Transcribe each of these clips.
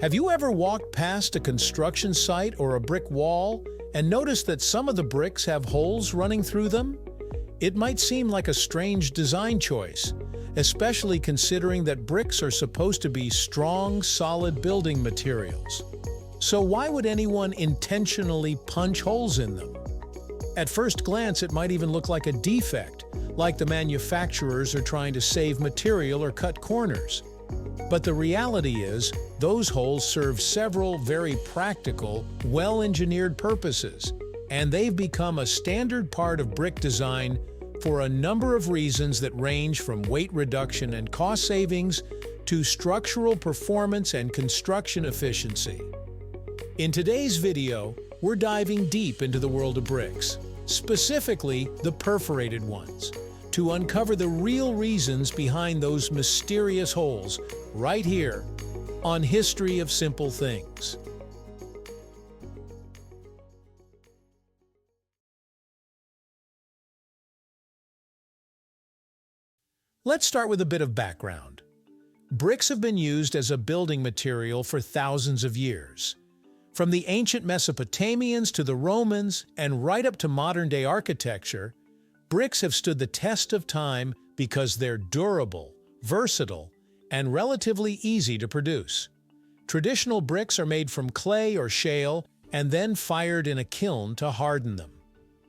Have you ever walked past a construction site or a brick wall and noticed that some of the bricks have holes running through them? It might seem like a strange design choice, especially considering that bricks are supposed to be strong, solid building materials. So why would anyone intentionally punch holes in them? At first glance, it might even look like a defect, like the manufacturers are trying to save material or cut corners. But the reality is, those holes serve several very practical, well-engineered purposes, and they've become a standard part of brick design for a number of reasons that range from weight reduction and cost savings to structural performance and construction efficiency. In today's video, we're diving deep into the world of bricks, specifically the perforated ones, to uncover the real reasons behind those mysterious holes right here on History of Simple Things. Let's start with a bit of background. Bricks have been used as a building material for thousands of years. From the ancient Mesopotamians to the Romans and right up to modern-day architecture, bricks have stood the test of time because they're durable, versatile, and relatively easy to produce. Traditional bricks are made from clay or shale and then fired in a kiln to harden them.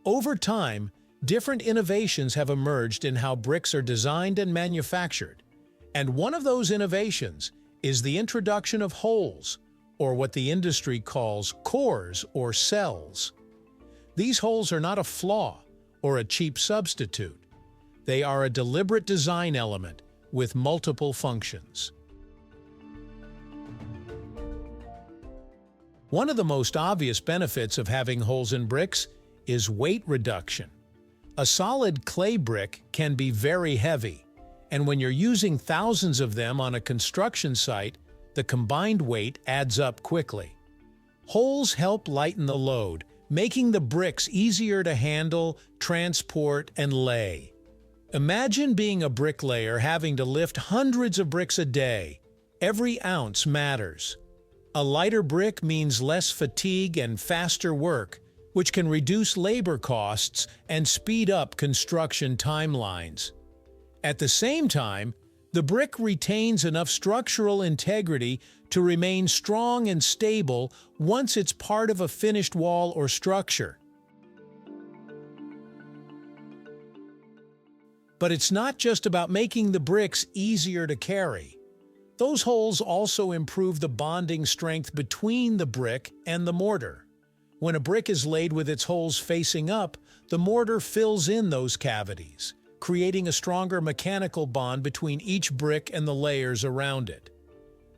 Over time, different innovations have emerged in how bricks are designed and manufactured, and one of those innovations is the introduction of holes, or what the industry calls cores or cells. These holes are not a flaw or a cheap substitute. They are a deliberate design element with multiple functions. One of the most obvious benefits of having holes in bricks is weight reduction. A solid clay brick can be very heavy, and when you're using thousands of them on a construction site, the combined weight adds up quickly. Holes help lighten the load, making the bricks easier to handle, transport, and lay. Imagine being a bricklayer having to lift hundreds of bricks a day. Every ounce matters. A lighter brick means less fatigue and faster work, which can reduce labor costs and speed up construction timelines. At the same time, the brick retains enough structural integrity to remain strong and stable once it's part of a finished wall or structure. But it's not just about making the bricks easier to carry. Those holes also improve the bonding strength between the brick and the mortar. When a brick is laid with its holes facing up, the mortar fills in those cavities, creating a stronger mechanical bond between each brick and the layers around it.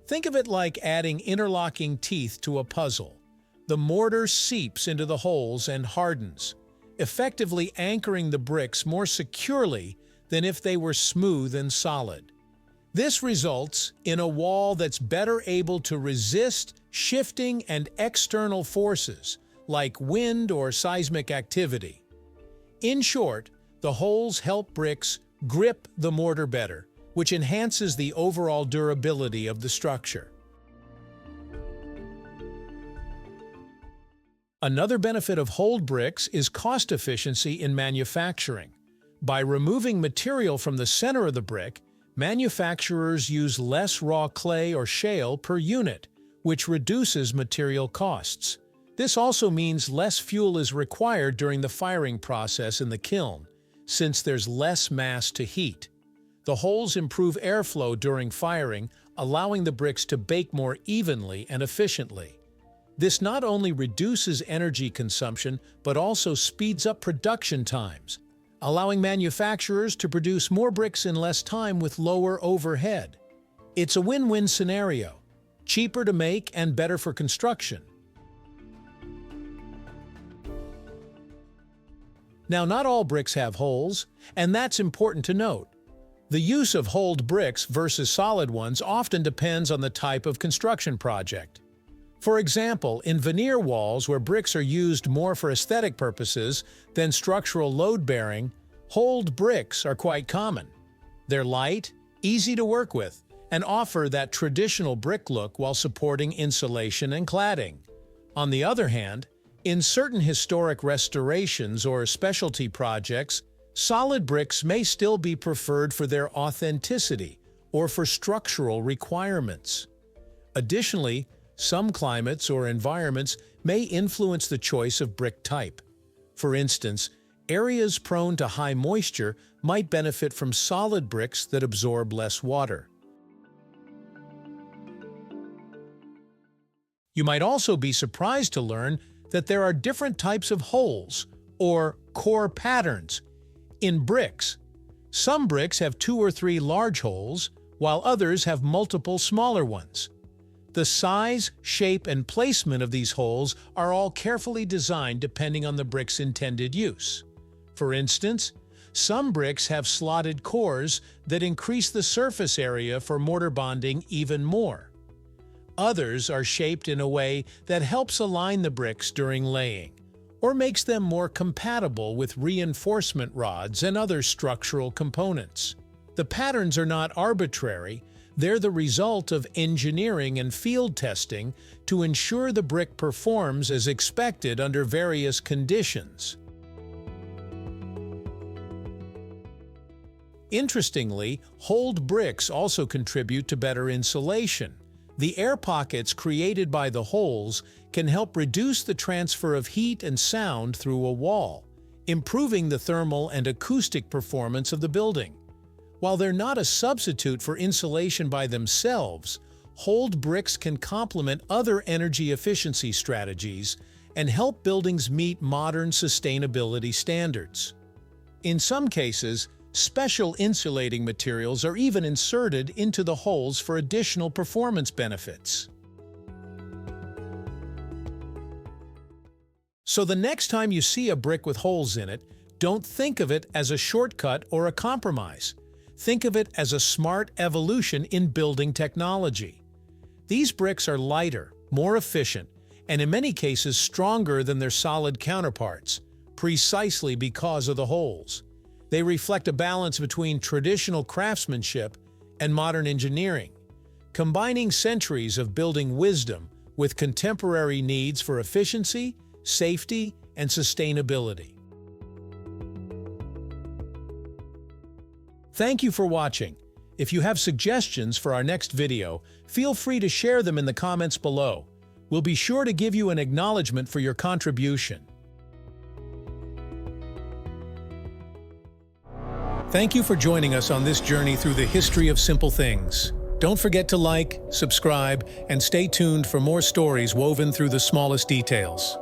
Think of it like adding interlocking teeth to a puzzle. The mortar seeps into the holes and hardens, effectively anchoring the bricks more securely than if they were smooth and solid. This results in a wall that's better able to resist shifting and external forces, like wind or seismic activity. In short, the holes help bricks grip the mortar better, which enhances the overall durability of the structure. Another benefit of holed bricks is cost efficiency in manufacturing. By removing material from the center of the brick, manufacturers use less raw clay or shale per unit, which reduces material costs. This also means less fuel is required during the firing process in the kiln, since there's less mass to heat. The holes improve airflow during firing, allowing the bricks to bake more evenly and efficiently. This not only reduces energy consumption, but also speeds up production times, allowing manufacturers to produce more bricks in less time with lower overhead. It's a win-win scenario, cheaper to make and better for construction. Now, not all bricks have holes, and that's important to note. The use of holed bricks versus solid ones often depends on the type of construction project. For example, in veneer walls where bricks are used more for aesthetic purposes than structural load-bearing, holed bricks are quite common. They're light, easy to work with, and offer that traditional brick look while supporting insulation and cladding. On the other hand, in certain historic restorations or specialty projects, solid bricks may still be preferred for their authenticity or for structural requirements. Additionally, some climates or environments may influence the choice of brick type. For instance, areas prone to high moisture might benefit from solid bricks that absorb less water. You might also be surprised to learn that there are different types of holes, or core patterns, in bricks. Some bricks have 2 or 3 large holes, while others have multiple smaller ones. The size, shape, and placement of these holes are all carefully designed depending on the brick's intended use. For instance, some bricks have slotted cores that increase the surface area for mortar bonding even more. Others are shaped in a way that helps align the bricks during laying, or makes them more compatible with reinforcement rods and other structural components. The patterns are not arbitrary, they're the result of engineering and field testing to ensure the brick performs as expected under various conditions. Interestingly, holed bricks also contribute to better insulation. The air pockets created by the holes can help reduce the transfer of heat and sound through a wall, improving the thermal and acoustic performance of the building. While they're not a substitute for insulation by themselves, holed bricks can complement other energy efficiency strategies and help buildings meet modern sustainability standards. In some cases, special insulating materials are even inserted into the holes for additional performance benefits. So the next time you see a brick with holes in it, don't think of it as a shortcut or a compromise. Think of it as a smart evolution in building technology. These bricks are lighter, more efficient, and in many cases stronger than their solid counterparts, precisely because of the holes. They reflect a balance between traditional craftsmanship and modern engineering, combining centuries of building wisdom with contemporary needs for efficiency, safety, and sustainability. Thank you for watching. If you have suggestions for our next video, feel free to share them in the comments below. We'll be sure to give you an acknowledgement for your contribution. Thank you for joining us on this journey through the history of simple things. Don't forget to like, subscribe, and stay tuned for more stories woven through the smallest details.